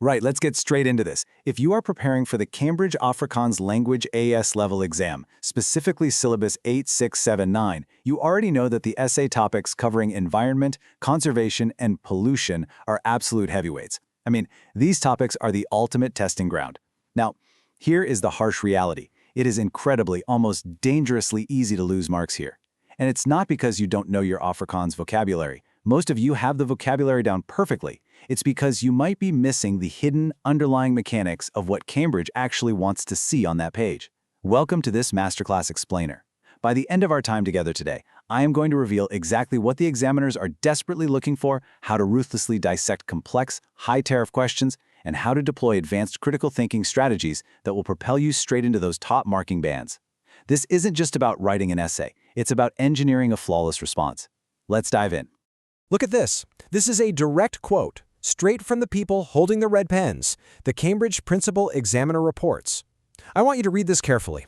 Right, let's get straight into this. If you are preparing for the Cambridge Afrikaans Language AS level exam, specifically syllabus 8679, you already know that the essay topics covering environment, conservation, and pollution are absolute heavyweights. I mean, these topics are the ultimate testing ground. Now, here is the harsh reality. It is incredibly, almost dangerously easy to lose marks here. And it's not because you don't know your Afrikaans vocabulary. Most of you have the vocabulary down perfectly. It's because you might be missing the hidden, underlying mechanics of what Cambridge actually wants to see on that page. Welcome to this Masterclass Explainer. By the end of our time together today, I am going to reveal exactly what the examiners are desperately looking for, how to ruthlessly dissect complex, high-tariff questions, and how to deploy advanced critical thinking strategies that will propel you straight into those top marking bands. This isn't just about writing an essay, it's about engineering a flawless response. Let's dive in. Look at this. This is a direct quote, straight from the people holding the red pens, the Cambridge Principal Examiner reports. I want you to read this carefully.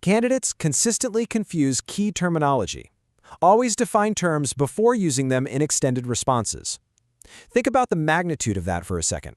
Candidates consistently confuse key terminology. Always define terms before using them in extended responses. Think about the magnitude of that for a second.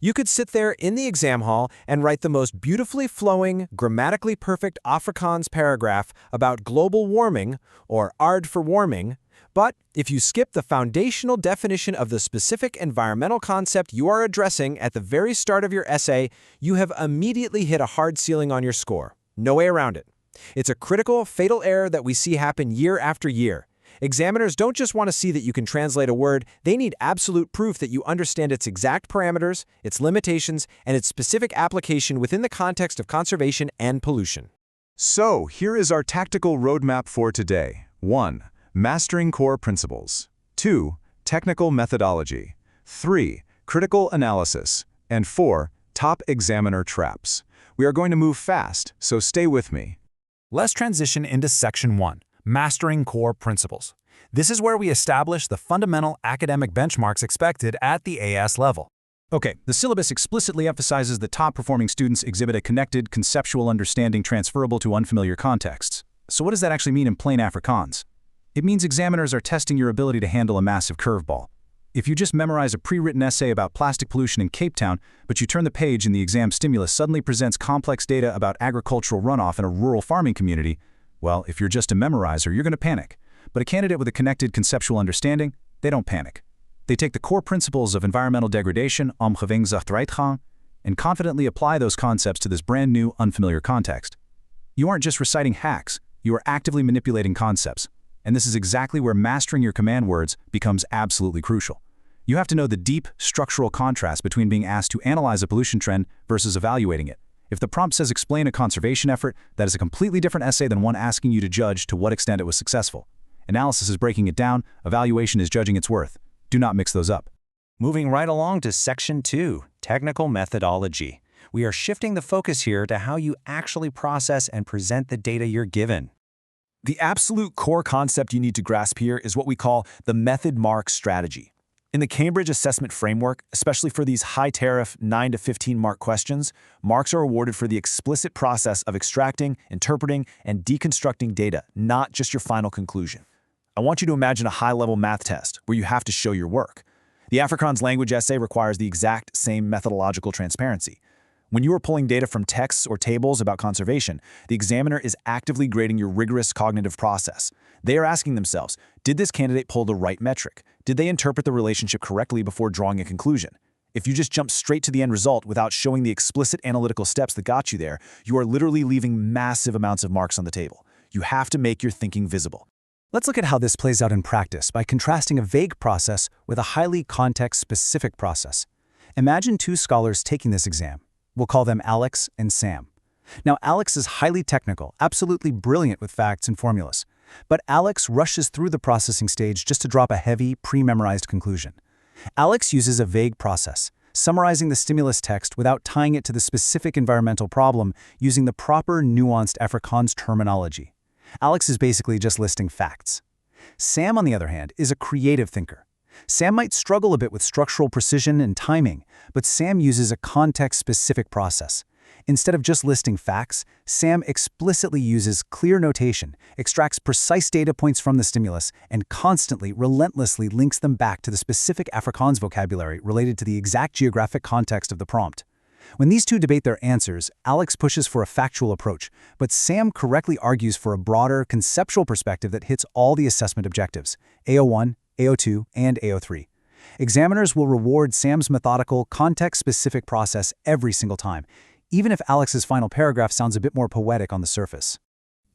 You could sit there in the exam hall and write the most beautifully flowing, grammatically perfect Afrikaans paragraph about global warming, or ard for warming, but if you skip the foundational definition of the specific environmental concept you are addressing at the very start of your essay, you have immediately hit a hard ceiling on your score. No way around it. It's a critical, fatal error that we see happen year after year. Examiners don't just want to see that you can translate a word, they need absolute proof that you understand its exact parameters, its limitations, and its specific application within the context of conservation and pollution. So, here is our tactical roadmap for today. 1. Mastering core principles. 2. Technical methodology. 3. Critical analysis. And 4. Top examiner traps. We are going to move fast, so stay with me. Let's transition into Section 1, Mastering Core Principles. This is where we establish the fundamental academic benchmarks expected at the AS level. Okay, the syllabus explicitly emphasizes that top-performing students exhibit a connected, conceptual understanding transferable to unfamiliar contexts. So what does that actually mean in plain Afrikaans? It means examiners are testing your ability to handle a massive curveball. If you just memorize a pre-written essay about plastic pollution in Cape Town, but you turn the page and the exam stimulus suddenly presents complex data about agricultural runoff in a rural farming community, well, if you're just a memorizer, you're going to panic. But a candidate with a connected conceptual understanding, they don't panic. They take the core principles of environmental degradation, omgewingsachteruitgang, and confidently apply those concepts to this brand new, unfamiliar context. You aren't just reciting hacks, you are actively manipulating concepts. And this is exactly where mastering your command words becomes absolutely crucial. You have to know the deep, structural contrast between being asked to analyze a pollution trend versus evaluating it. If the prompt says explain a conservation effort, that is a completely different essay than one asking you to judge to what extent it was successful. Analysis is breaking it down, evaluation is judging its worth. Do not mix those up. Moving right along to Section 2, Technical Methodology. We are shifting the focus here to how you actually process and present the data you're given. The absolute core concept you need to grasp here is what we call the method mark strategy. In the Cambridge assessment framework, especially for these high-tariff 9 to 15 mark questions, marks are awarded for the explicit process of extracting, interpreting, and deconstructing data, not just your final conclusion. I want you to imagine a high-level math test where you have to show your work. The Afrikaans language essay requires the exact same methodological transparency. When you are pulling data from texts or tables about conservation, the examiner is actively grading your rigorous cognitive process. They are asking themselves, did this candidate pull the right metric? Did they interpret the relationship correctly before drawing a conclusion? If you just jump straight to the end result without showing the explicit analytical steps that got you there, you are literally leaving massive amounts of marks on the table. You have to make your thinking visible. Let's look at how this plays out in practice by contrasting a vague process with a highly context-specific process. Imagine two scholars taking this exam. We'll call them Alex and Sam. Now, Alex is highly technical, absolutely brilliant with facts and formulas. But Alex rushes through the processing stage just to drop a heavy, pre-memorized conclusion. Alex uses a vague process, summarizing the stimulus text without tying it to the specific environmental problem using the proper, nuanced Afrikaans terminology. Alex is basically just listing facts. Sam, on the other hand, is a creative thinker. Sam might struggle a bit with structural precision and timing, but Sam uses a context-specific process. Instead of just listing facts, Sam explicitly uses clear notation, extracts precise data points from the stimulus, and constantly, relentlessly links them back to the specific Afrikaans vocabulary related to the exact geographic context of the prompt. When these two debate their answers, Alex pushes for a factual approach, but Sam correctly argues for a broader, conceptual perspective that hits all the assessment objectives, AO1, AO2, and AO3. Examiners will reward Sam's methodical, context-specific process every single time, even if Alex's final paragraph sounds a bit more poetic on the surface.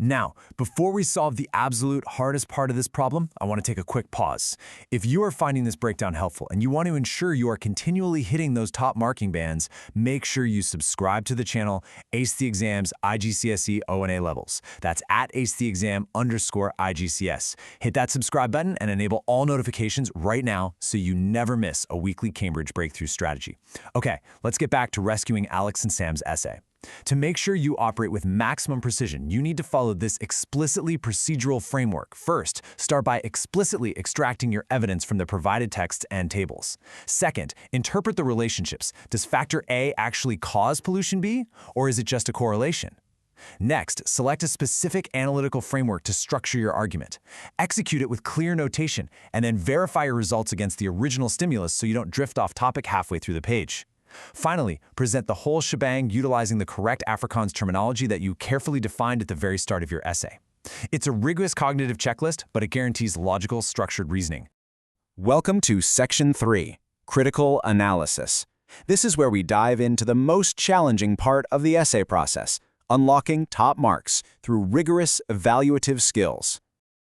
Now, before we solve the absolute hardest part of this problem, I want to take a quick pause. If you are finding this breakdown helpful and you want to ensure you are continually hitting those top marking bands, make sure you subscribe to the channel Ace the Exam's IGCSE O&A levels. That's at @AceTheExam_IGCS. Hit that subscribe button and enable all notifications right now so you never miss a weekly Cambridge breakthrough strategy. Okay, let's get back to rescuing Alex and Sam's essay. To make sure you operate with maximum precision, you need to follow this explicitly procedural framework. First, start by explicitly extracting your evidence from the provided texts and tables. Second, interpret the relationships. Does factor A actually cause pollution B, or is it just a correlation? Next, select a specific analytical framework to structure your argument. Execute it with clear notation, and then verify your results against the original stimulus so you don't drift off topic halfway through the page. Finally, present the whole shebang utilizing the correct Afrikaans terminology that you carefully defined at the very start of your essay. It's a rigorous cognitive checklist, but it guarantees logical, structured reasoning. Welcome to Section 3, Critical Analysis. This is where we dive into the most challenging part of the essay process, unlocking top marks through rigorous evaluative skills.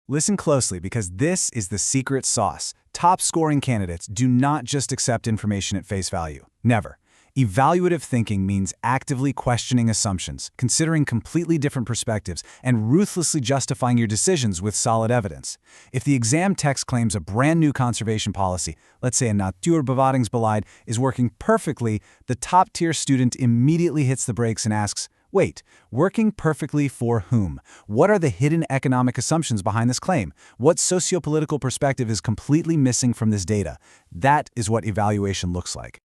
Listen closely because this is the secret sauce. Top-scoring candidates do not just accept information at face value. Never. Evaluative thinking means actively questioning assumptions, considering completely different perspectives, and ruthlessly justifying your decisions with solid evidence. If the exam text claims a brand new conservation policy, let's say a natuurbewaringsbeleid, is working perfectly, the top-tier student immediately hits the brakes and asks, wait, working perfectly for whom? What are the hidden economic assumptions behind this claim? What sociopolitical perspective is completely missing from this data? That is what evaluation looks like.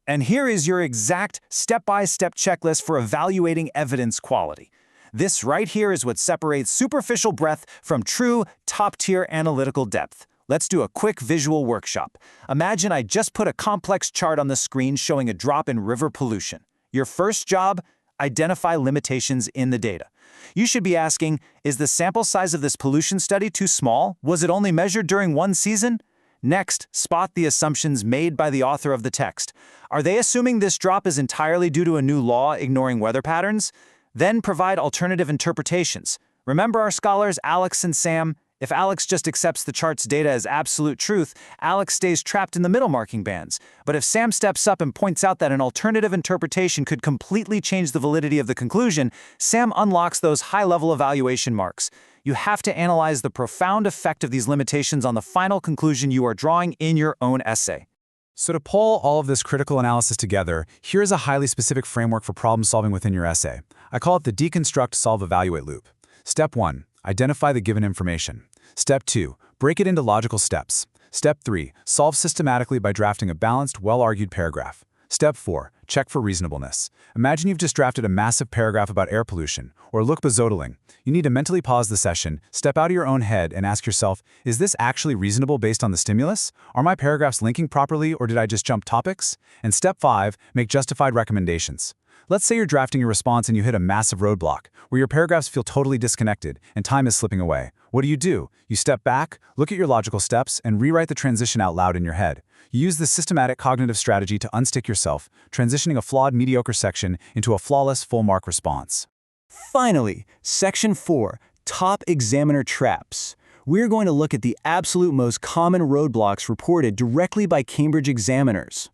And here is your exact step-by-step checklist for evaluating evidence quality. This right here is what separates superficial breadth from true top-tier analytical depth. Let's do a quick visual workshop. Imagine I just put a complex chart on the screen showing a drop in river pollution. Your first job? Identify limitations in the data. You should be asking, is the sample size of this pollution study too small? Was it only measured during one season? Next, spot the assumptions made by the author of the text. Are they assuming this drop is entirely due to a new law ignoring weather patterns? Then provide alternative interpretations. Remember our scholars Alex and Sam? If Alex just accepts the chart's data as absolute truth, Alex stays trapped in the middle marking bands. But if Sam steps up and points out that an alternative interpretation could completely change the validity of the conclusion, Sam unlocks those high-level evaluation marks. You have to analyze the profound effect of these limitations on the final conclusion you are drawing in your own essay. So to pull all of this critical analysis together, here is a highly specific framework for problem solving within your essay. I call it the deconstruct, solve, evaluate loop. Step 1, identify the given information. Step 2, break it into logical steps. Step 3, solve systematically by drafting a balanced, well-argued paragraph. Step 4, check for reasonableness. Imagine you've just drafted a massive paragraph about air pollution, or Lukbezodeling. You need to mentally pause the session, step out of your own head, and ask yourself, is this actually reasonable based on the stimulus? Are my paragraphs linking properly, or did I just jump topics? And step 5, make justified recommendations. Let's say you're drafting your response and you hit a massive roadblock, where your paragraphs feel totally disconnected and time is slipping away. What do? You step back, look at your logical steps, and rewrite the transition out loud in your head. You use this systematic cognitive strategy to unstick yourself, transitioning a flawed, mediocre section into a flawless, full-mark response. Finally, Section 4, Top Examiner Traps. We're going to look at the absolute most common roadblocks reported directly by Cambridge examiners.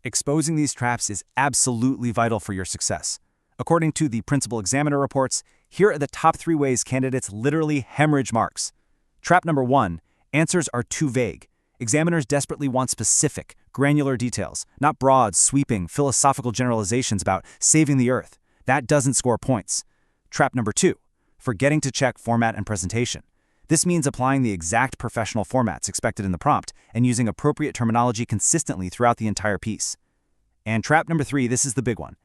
Exposing these traps is absolutely vital for your success. According to the principal examiner reports, here are the top 3 ways candidates literally hemorrhage marks. Trap number 1, answers are too vague. Examiners desperately want specific, granular details, not broad, sweeping, philosophical generalizations about saving the earth. That doesn't score points. Trap number 2, forgetting to check format and presentation. This means applying the exact professional formats expected in the prompt and using appropriate terminology consistently throughout the entire piece. And trap number 3, this is the big one.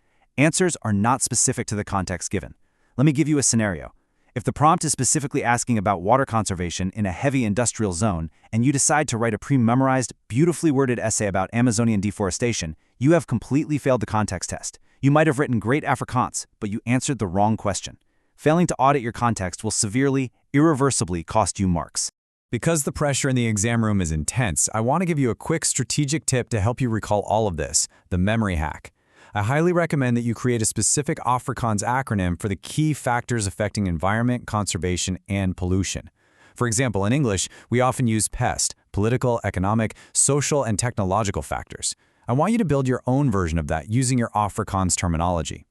Answers are not specific to the context given. Let me give you a scenario. If the prompt is specifically asking about water conservation in a heavy industrial zone, and you decide to write a pre-memorized, beautifully worded essay about Amazonian deforestation, you have completely failed the context test. You might have written great Afrikaans, but you answered the wrong question. Failing to audit your context will severely, irreversibly cost you marks. Because the pressure in the exam room is intense, I want to give you a quick strategic tip to help you recall all of this, the memory hack. I highly recommend that you create a specific Afrikaans acronym for the key factors affecting environment, conservation, and pollution. For example, in English, we often use PEST, political, economic, social, and technological factors. I want you to build your own version of that using your Afrikaans terminology.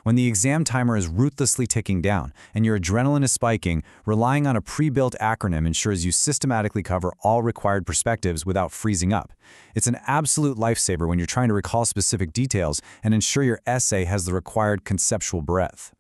When the exam timer is ruthlessly ticking down and your adrenaline is spiking, relying on a pre-built acronym ensures you systematically cover all required perspectives without freezing up. It's an absolute lifesaver when you're trying to recall specific details and ensure your essay has the required conceptual breadth.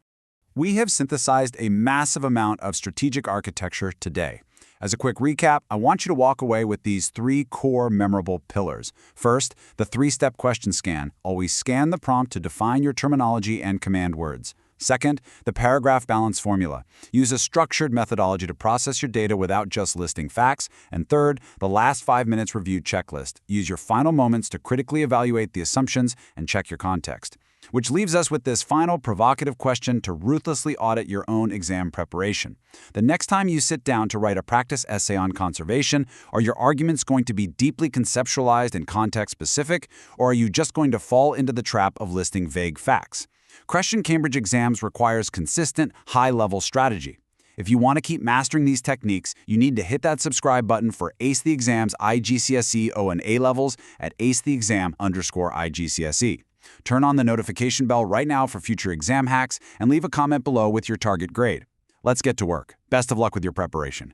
We have synthesized a massive amount of strategic architecture today. As a quick recap, I want you to walk away with these 3 core memorable pillars. First, the 3-step question scan. Always scan the prompt to define your terminology and command words. Second, the paragraph balance formula. Use a structured methodology to process your data without just listing facts. And third, the last 5 minutes review checklist. Use your final moments to critically evaluate the assumptions and check your context. Which leaves us with this final provocative question to ruthlessly audit your own exam preparation. The next time you sit down to write a practice essay on conservation, are your arguments going to be deeply conceptualized and context-specific, or are you just going to fall into the trap of listing vague facts? Crushing Cambridge exams requires consistent, high-level strategy. If you want to keep mastering these techniques, you need to hit that subscribe button for Ace the Exam's IGCSE O and A levels at acetheexam_IGCSE. Turn on the notification bell right now for future exam hacks and leave a comment below with your target grade. Let's get to work. Best of luck with your preparation.